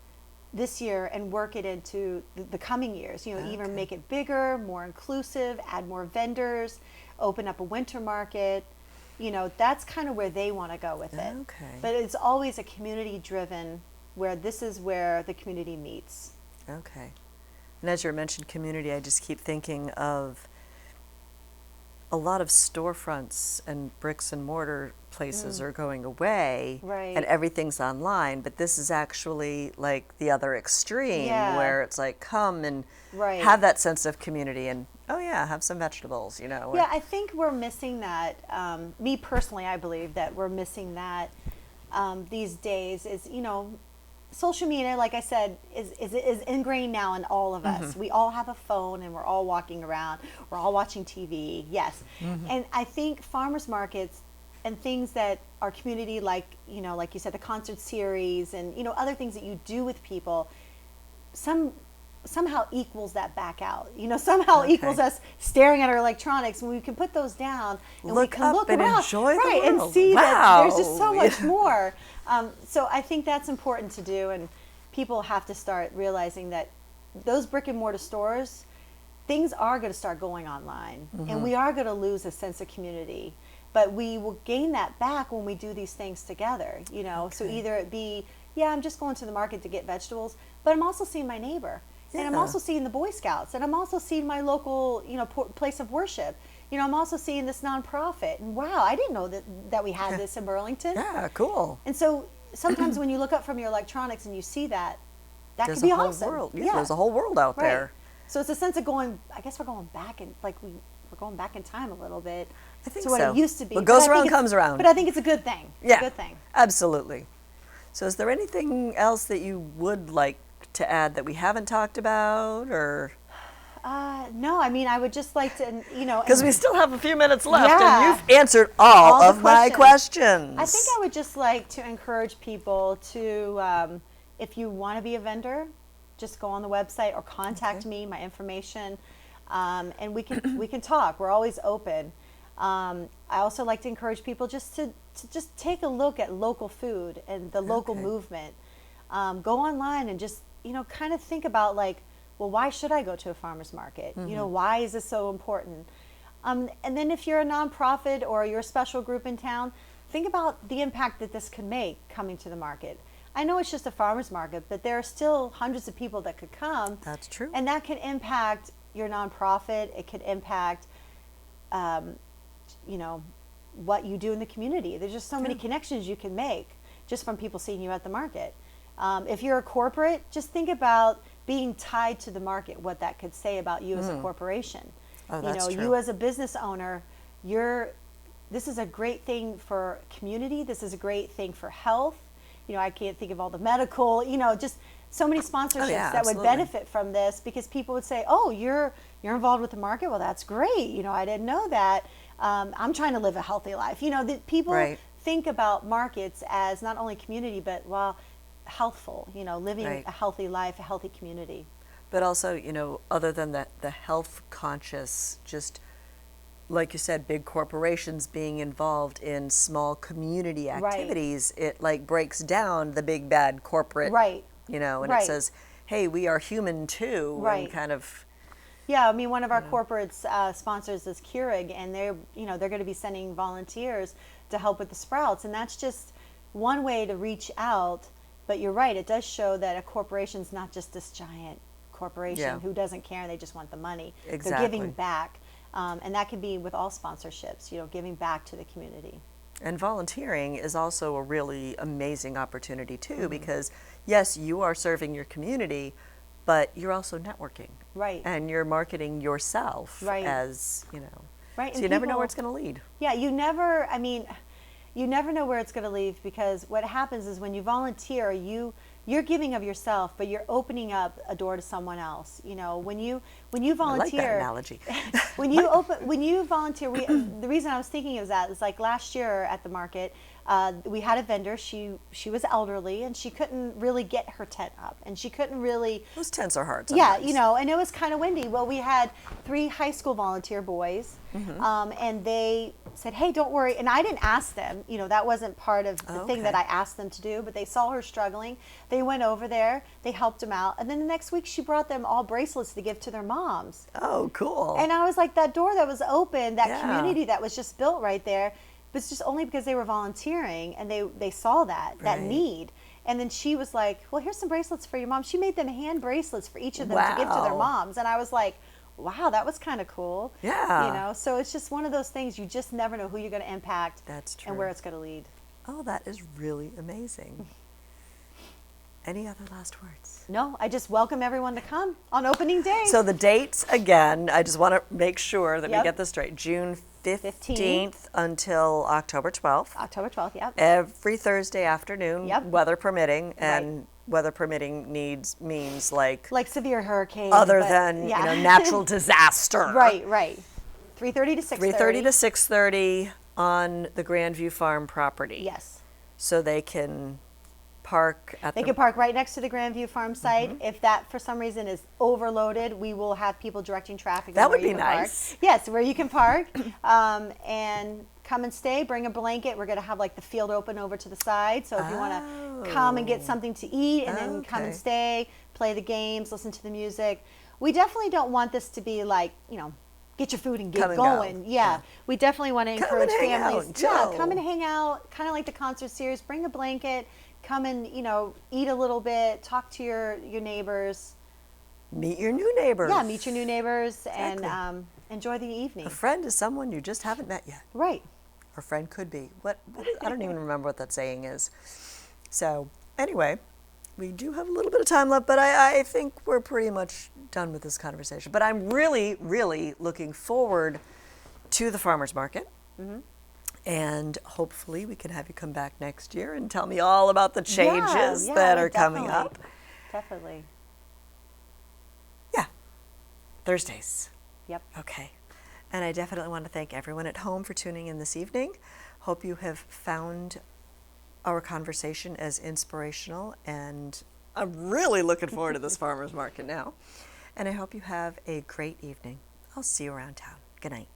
this year and work it into the coming years, you know, even make it bigger, more inclusive, add more vendors, open up a winter market. You know, that's kind of where they want to go with it. Okay. But it's always a community driven, where this is where the community meets. Okay. And as you mentioned community, I just keep thinking of a lot of storefronts and bricks and mortar places are going away, Right. and everything's online, but this is actually like the other extreme, Yeah. where it's like, come and Right. have that sense of community, and oh yeah, have some vegetables, you know. Yeah, I think we're missing that. Me personally, I believe that we're missing that these days. Is, you know, social media, like I said, is ingrained now in all of us. We all have a phone and we're all walking around. We're all watching TV. Yes, and I think farmers markets and things that our community, like, you know, like you said, the concert series and, you know, other things that you do with people, somehow equals that back out. You know, somehow equals us staring at our electronics, and we can put those down and we Look can up look and around, enjoy the right, and world. see that there's just so Wow. much more. So I think that's important to do, and people have to start realizing that those brick and mortar stores, things are going to start going online, and we are going to lose a sense of community. But we will gain that back when we do these things together, you know. So either it be, yeah, I'm just going to the market to get vegetables, but I'm also seeing my neighbor. And I'm Yeah. also seeing the Boy Scouts, and I'm also seeing my local, you know, place of worship. You know, I'm also seeing this nonprofit. And wow, I didn't know that we had this in Burlington. Yeah, cool. And so sometimes when you look up from your electronics and you see that, that There's could be a whole awesome. world. Yeah, there's a whole world out Right. there. So it's a sense of going, I guess we're going back and we're going back in time a little bit I think to what so. it used to be. What But goes I think around it's- comes around. But I think it's a good thing. It's Yeah, a good thing. absolutely. So is there anything else that you would like to add that we haven't talked about, or? No, I mean, I would just like to, you know. Because we still have a few minutes left, Yeah. and you've Answered all the of my questions. I think I would just like to encourage people to, if you want to be a vendor, just go on the website or contact me, my information, and we can talk. We're always open. I also like to encourage people just to just take a look at local food and the local movement. Go online and just, you know, kind of think about, like, well, why should I go to a farmer's market? You know, why is this so important? And then if you're a nonprofit or you're a special group in town, think about the impact that this could make coming to the market. I know it's just a farmer's market, but there are still hundreds of people that could come. That's true. And that can impact your nonprofit. It could impact, you know, what you do in the community. There's just so many connections you can make just from people seeing you at the market. If you're a corporate, just think about being tied to the market, what that could say about you as a corporation. Oh, You that's know, true. you as a business owner, this is a great thing for community. This is a great thing for health. You know, I can't think of all the medical, you know, just so many sponsorships that would absolutely. benefit from this, because people would say, oh, you're involved with the market. Well, that's great. You know, I didn't know that. I'm trying to live a healthy life. You know, that people Right. think about markets as not only community, but, well, healthful, you know, living Right. a healthy life, a healthy community. But also, you know, other than that, the health conscious, just like you said, big corporations being involved in small community activities, it like breaks down the big bad corporate, Right. you know, and Right. it says, hey, we are human too, Right. and kind of, Yeah, I mean, one of our corporates sponsors is Keurig, and they're going to be sending volunteers to help with the sprouts, and that's just one way to reach out. But you're right; it does show that a corporation's not just this giant corporation Yeah. who doesn't care and they just want the money. They're Exactly. giving back. And that can be with all sponsorships, giving back to the community. And volunteering is also a really amazing opportunity too, Mm-hmm. because yes, you are serving your community, but you're also networking. Right. And you're marketing yourself Right. as, Right. so And you never know people- where it's going to lead. Yeah, you never know where it's going to lead, because what happens is when you volunteer, you're giving of yourself, but you're opening up a door to someone else. When you volunteer, I like that analogy. when you volunteer, the reason I was thinking of that is like last year at the market, we had a vendor. She was elderly and she couldn't really get her tent up, and she couldn't really. Those tents are hard Yeah, sometimes. and it was kind of windy. Well, we had 3 high school volunteer boys, and they said, "Hey, don't worry." And I didn't ask them. That wasn't part of the thing that I asked them to do. But they saw her struggling. They went over there. They helped them out. And then the next week, she brought them all bracelets to give to their moms. Oh, cool. And I was like, that door that was open, that Yeah. community that was just built right there, but it's just only because they were volunteering and they saw that Right. need. And then she was like, well, here's some bracelets for your mom. She made them hand bracelets for each of them to give to their Wow. moms. And I was like, wow, that was kind of cool. Yeah. So it's just one of those things, you just never know who you're going to impact. That's And where true. it's going to lead. Oh, that is really amazing. Any other last words? No, I just welcome everyone to come on opening day. So the dates, again, I just want to make sure that we Yep. get this straight. June 15th until October 12th. October 12th, yep. Every Thursday afternoon, Yep. weather permitting, and weather permitting means like Like severe hurricane. other but, than yeah. natural disaster. Right. 3:30 to 6:30. 3:30 to 6:30 on the Grandview Farm property. Yes. So they can park at They the can park right next to the Grandview Farm site. Mm-hmm. If that for some reason is overloaded, we will have people directing traffic. That on where would be you can park. nice. Yes, where you can park and come and stay. Bring a blanket. We're going to have like the field open over to the side. So if you want to come and get something to eat and then come and Okay. stay, play the games, listen to the music. We definitely don't want this to be like, get your food and get Come and go. going. Yeah. We definitely want to Come encourage and hang out, families. Yeah, Joe. come and hang out, kind of like the concert series. Bring a blanket. Come and eat a little bit, talk to your neighbors. meet your new neighbors. Yeah, meet your new neighbors Exactly. and enjoy the evening. A friend is someone you just haven't met yet. Right. Or friend could be. I don't even remember what that saying is. So anyway, we do have a little bit of time left, but I think we're pretty much done with this conversation. But I'm really, really looking forward to the farmers market. Mm-hmm. And hopefully we can have you come back next year and tell me all about the changes Yeah, that are coming up. Definitely. Yeah. Thursdays. Yep. Okay. And I definitely want to thank everyone at home for tuning in this evening. Hope you have found our conversation as inspirational, and I'm really looking forward to this farmers market now. And I hope you have a great evening. I'll see you around town. Good night.